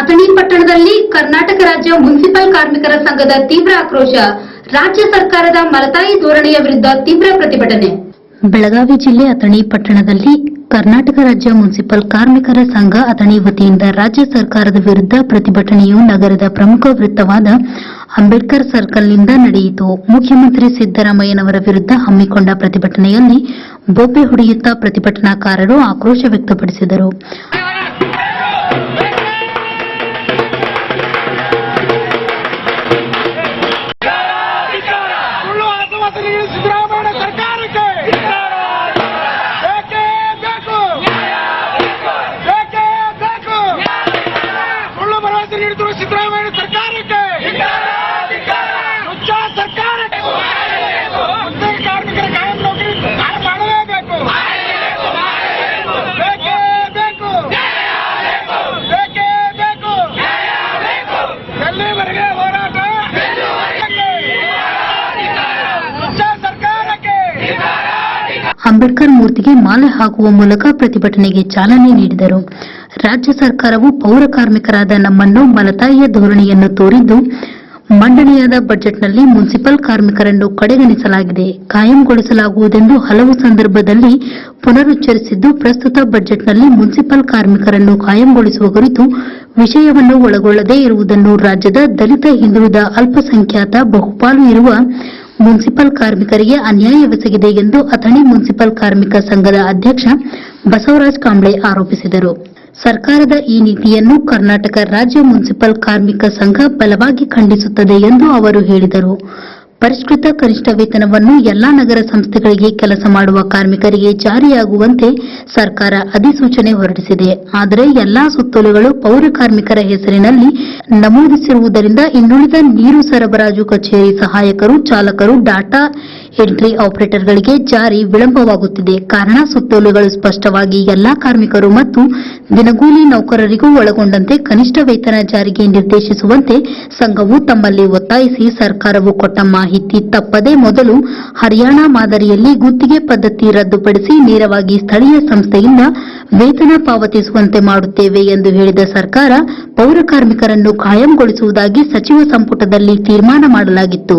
ಅಥಣಿ ಪಟ್ಟಣದಲ್ಲಿ ಕರ್ನಾಟಕ ರಾಜ್ಯ ಮುನ್ಸಿಪಲ್ ಕಾರ್ಮಿಕರ ಸಂಘದ ತೀವ್ರ ಆಕ್ರೋಶ. ರಾಜ್ಯ ಸರ್ಕಾರದ ಮಲತಾಯಿ ಧೋರಣೆಯ ವಿರುದ್ಧ ತೀವ್ರ ಪ್ರತಿಭಟನೆ. ಬೆಳಗಾವಿ ಜಿಲ್ಲೆ ಅಥಣಿ ಪಟ್ಟಣದಲ್ಲಿ ಕರ್ನಾಟಕ ರಾಜ್ಯ ಮುನ್ಸಿಪಲ್ ಕಾರ್ಮಿಕರ ಸಂಘ ಅಥಣಿ ವತಿಯಿಂದ ರಾಜ್ಯ ಸರ್ಕಾರದ ವಿರುದ್ಧ ಪ್ರತಿಭಟನೆಯು ನಗರದ ಪ್ರಮುಖ ವೃತ್ತವಾದ ಅಂಬೇಡ್ಕರ್ ಸರ್ಕಲ್ನಿಂದ ನಡೆಯಿತು. ಮುಖ್ಯಮಂತ್ರಿ ಸಿದ್ದರಾಮಯ್ಯನವರ ವಿರುದ್ಧ ಹಮ್ಮಿಕೊಂಡ ಪ್ರತಿಭಟನೆಯಲ್ಲಿ ಬೋಪೆ ಹೊಡೆಯುತ್ತಾ ಪ್ರತಿಭಟನಾಕಾರರು ಆಕ್ರೋಶ ವ್ಯಕ್ತಪಡಿಸಿದರು. ಅಂಬೇಡ್ಕರ್ ಮೂರ್ತಿಗೆ ಮಾಲೆ ಹಾಕುವ ಮೂಲಕ ಪ್ರತಿಭಟನೆಗೆ ಚಾಲನೆ ನೀಡಿದರು. ರಾಜ್ಯ ಸರ್ಕಾರವು ಪೌರ ಕಾರ್ಮಿಕರಾದ ನಮ್ಮನ್ನು ಮಲತಾಯಿಯ ಧೋರಣೆಯನ್ನು ತೋರಿದ್ದು, ಮಂಡನೆಯಾದ ಬಜೆಟ್ನಲ್ಲಿ ಮುನ್ಸಿಪಲ್ ಕಾರ್ಮಿಕರನ್ನು ಕಡೆಗಣಿಸಲಾಗಿದೆ, ಕಾಯಂಗೊಳಿಸಲಾಗುವುದೆಂದು ಹಲವು ಸಂದರ್ಭದಲ್ಲಿ ಪುನರುಚ್ಚರಿಸಿದ್ದು, ಪ್ರಸ್ತುತ ಬಜೆಟ್ನಲ್ಲಿ ಮುನ್ಸಿಪಲ್ ಕಾರ್ಮಿಕರನ್ನು ಕಾಯಂಗೊಳಿಸುವ ಕುರಿತು ವಿಷಯವನ್ನು ಒಳಗೊಳ್ಳದೇ ಇರುವುದನ್ನು ರಾಜ್ಯದ ದಲಿತ, ಹಿಂದುಳಿದ, ಅಲ್ಪಸಂಖ್ಯಾತ ಬಹುಪಾಲು ಇರುವ ಮುನ್ಸಿಪಲ್ ಕಾರ್ಮಿಕರಿಗೆ ಅನ್ಯಾಯವೆಸಗಿದೆ ಎಂದು ಅಥಣಿ ಮುನ್ಸಿಪಲ್ ಕಾರ್ಮಿಕ ಸಂಘದ ಅಧ್ಯಕ್ಷ ಬಸವರಾಜ ಕಾಂಬ್ಳೆ ಆರೋಪಿಸಿದರು. ಸರ್ಕಾರದ ಈ ನೀತಿಯನ್ನು ಕರ್ನಾಟಕ ರಾಜ್ಯ ಮುನ್ಸಿಪಲ್ ಕಾರ್ಮಿಕ ಸಂಘ ಬಲವಾಗಿ ಖಂಡಿಸುತ್ತದೆ ಎಂದು ಅವರು ಹೇಳಿದರು. ಪರಿಷ್ಕೃತ ಕನಿಷ್ಠ ವೇತನವನ್ನು ಎಲ್ಲಾ ನಗರ ಸಂಸ್ಥೆಗಳಿಗೆ ಕೆಲಸ ಮಾಡುವ ಕಾರ್ಮಿಕರಿಗೆ ಜಾರಿಯಾಗುವಂತೆ ಸರ್ಕಾರ ಅಧಿಸೂಚನೆ ಹೊರಡಿಸಿದೆ. ಆದರೆ ಎಲ್ಲಾ ಸುತ್ತೋಲೆಗಳು ಪೌರ ಕಾರ್ಮಿಕರ ಹೆಸರಿನಲ್ಲಿ ನಮೂದಿಸಿರುವುದರಿಂದ ಇನ್ನುಳಿದ ನೀರು ಸರಬರಾಜು ಕಚೇರಿ ಸಹಾಯಕರು, ಚಾಲಕರು, ಡಾಟಾ ಎಂಟ್ರಿ ಆಪರೇಟರ್ಗಳಿಗೆ ಜಾರಿ ವಿಳಂಬವಾಗುತ್ತಿದೆ. ಕಾರಣ ಸುತ್ತೋಲೆಗಳು ಸ್ಪಷ್ಟವಾಗಿ ಎಲ್ಲಾ ಕಾರ್ಮಿಕರು ಮತ್ತು ದಿನಗೂಲಿ ನೌಕರರಿಗೂ ಒಳಗೊಂಡಂತೆ ಕನಿಷ್ಠ ವೇತನ ಜಾರಿಗೆ ನಿರ್ದೇಶಿಸುವಂತೆ ಸಂಘವು ತಮ್ಮಲ್ಲಿ ಒತ್ತಾಯಿಸಿ ಸರ್ಕಾರವು ಕೊಟ್ಟ ಮಾಹಿತಿ ತಪ್ಪದೆ ಮೊದಲು ಹರಿಯಾಣ ಮಾದರಿಯಲ್ಲಿ ಗುತ್ತಿಗೆ ಪದ್ಧತಿ ರದ್ದುಪಡಿಸಿ ನೇರವಾಗಿ ಸ್ಥಳೀಯ ಸಂಸ್ಥೆಯಿಂದ ವೇತನ ಪಾವತಿಸುವಂತೆ ಮಾಡುತ್ತೇವೆ ಎಂದು ಹೇಳಿದ ಸರ್ಕಾರ ಪೌರ ಕಾರ್ಮಿಕರನ್ನು ಕಾಯಂಗೊಳಿಸುವುದಾಗಿ ಸಚಿವ ಸಂಪುಟದಲ್ಲಿ ತೀರ್ಮಾನ ಮಾಡಲಾಗಿತ್ತು.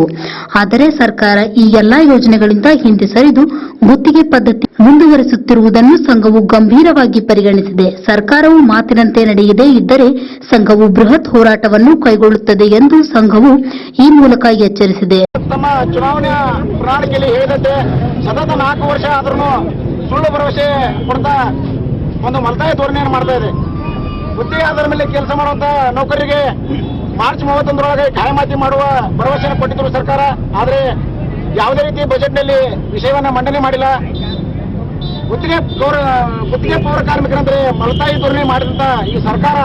ಆದರೆ ಸರ್ಕಾರ ಈ ಎಲ್ಲಾ ಯೋಜನೆಗಳಿಂದ ಹಿಂದೆ ಸರಿದು ಗುತ್ತಿಗೆ ಪದ್ಧತಿ ಮುಂದುವರಿಸುತ್ತಿರುವುದನ್ನು ಸಂಘವು ಗಂಭೀರವಾಗಿ ಪರಿಗಣಿಸಿದೆ. ಸರ್ಕಾರವು ಮಾತಿನಂತೆ ನಡೆಯದೇ ಇದ್ದರೆ ಸಂಘವು ಬೃಹತ್ ಹೋರಾಟವನ್ನು ಕೈಗೊಳ್ಳುತ್ತದೆ ಎಂದು ಸಂಘವು ಈ ಮೂಲಕ ಎಚ್ಚರಿಸಿದೆ. ತಮ್ಮ ಚುನಾವಣಾ ಪ್ರಣಾಳಿಕೆಯಲ್ಲಿ ಹೇಳಿದಂತೆ ಸತತ 4 ವರ್ಷ ಆದ್ರೂ ಸುಳ್ಳು ಭರವಸೆ ಕೊಡ್ತಾ ಒಂದು ಮಲತಾಯಿ ಧೋರಣೆಯನ್ನು ಮಾಡ್ತಾ ಇದೆ. ಗುತ್ತಿಗೆ ಆಧಾರದ ಮೇಲೆ ಕೆಲಸ ಮಾಡುವಂತ ನೌಕರರಿಗೆ ಮಾರ್ಚ್ 31ರೊಳಗೆ ಕಾಯಮಾತಿ ಮಾಡುವ ಭರವಸೆಯನ್ನು ಕೊಟ್ಟಿದ್ರು ಸರ್ಕಾರ. ಆದರೆ ಯಾವುದೇ ರೀತಿ ಬಜೆಟ್ನಲ್ಲಿ ವಿಷಯವನ್ನ ಮಂಡನೆ ಮಾಡಿಲ್ಲ. ಗುತ್ತಿಗೆ ಪೌರ ಕಾರ್ಮಿಕರಂದ್ರೆ ಮಲತಾಯಿ ಧೋರಣೆ ಮಾಡಿದಂತ ಈ ಸರ್ಕಾರ,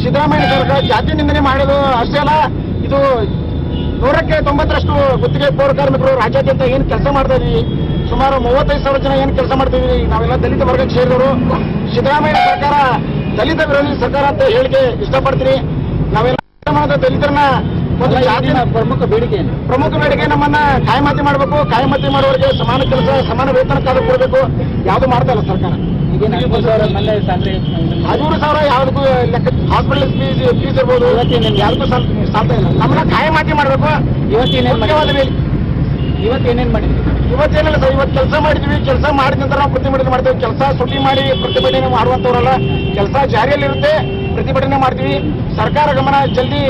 ಸಿದ್ದರಾಮಯ್ಯ ಸರ್ಕಾರ ಜಾತಿ ನಿಂದನೆ ಮಾಡೋದು ಅಷ್ಟೇ ಅಲ್ಲ, ಇದು 100ಕ್ಕೆ 90ರಷ್ಟು ಗುತ್ತಿಗೆ ಪೌರ ಕಾರ್ಮಿಕರು ರಾಜ್ಯಾದ್ಯಂತ ಏನು ಕೆಲಸ ಮಾಡ್ತಾ ಇದೀವಿ. ಸುಮಾರು 35,000 ಜನ ಏನು ಕೆಲಸ ಮಾಡ್ತಿದ್ವಿ. ನಾವೆಲ್ಲ ದಲಿತ ವರ್ಗಕ್ಕೆ ಸೇರಿದವರು. ಸಿದ್ದರಾಮಯ್ಯ ಸರ್ಕಾರ ದಲಿತ ವಿರೋಧಿ ಸರ್ಕಾರ ಅಂತ ಹೇಳಿಕೆ ಇಷ್ಟಪಡ್ತೀನಿ. ನಾವೆಲ್ಲ ದಲಿತರನ್ನ ಒಂದು ಜಾತಿನ ಪ್ರಮುಖ ಬೇಡಿಕೆ ನಮ್ಮನ್ನ ಕಾಯಮಾತಿ ಮಾಡಬೇಕು. ಕಾಯಮಾತಿ ಮಾಡುವವರಿಗೆ ಸಮಾನ ಕೆಲಸ, ಸಮಾನ ವೇತನ ಕಾದು ಕೊಡಬೇಕು. ಯಾವುದು ಮಾಡ್ತಾ ಇಲ್ಲ ಸರ್ಕಾರ. 13,000 ಯಾವುದಕ್ಕೂ ಲೆಕ್ಕ, ಹಾಸ್ಪಿಟಲ್ ಫೀಸ್ ಇರ್ಬೋದು, ಯಾರಿಗೂ ಸಾಲ್ತಾ ಇಲ್ಲ. ನಮ್ಮನ್ನ ಕಾಯಮಾತಿ ಮಾಡಬೇಕು. ಇವತ್ತೇನೇನು ಮಾಡಿದ್ವಿ? ಇವತ್ತೇನಿಲ್ಲ ಸರ್, ಇವತ್ತು ಕೆಲಸ ಮಾಡಿದ್ವಿ. ಕೆಲಸ ಮಾಡಿದ ನಂತರ ನಾವು ಪ್ರತಿಭಟನೆ ಮಾಡ್ತೇವೆ. ಕೆಲಸ ಸುಟ್ಟಿ ಮಾಡಿ ಪ್ರತಿಭಟನೆ ಮಾಡುವಂತವರಲ್ಲ. ಕೆಲಸ ಜಾರಿಯಲ್ಲಿರುತ್ತೆ, ಪ್ರತಿಭಟನೆ ಮಾಡ್ತೀವಿ. ಸರ್ಕಾರ ಗಮನ ಜಲ್ದಿ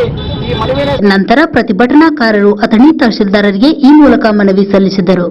ಈ ಮನವಿ. ನಂತರ ಪ್ರತಿಭಟನಾಕಾರರು ಅಥಣಿ ತಹಶೀಲ್ದಾರರಿಗೆ ಈ ಮೂಲಕ ಮನವಿ ಸಲ್ಲಿಸಿದರು.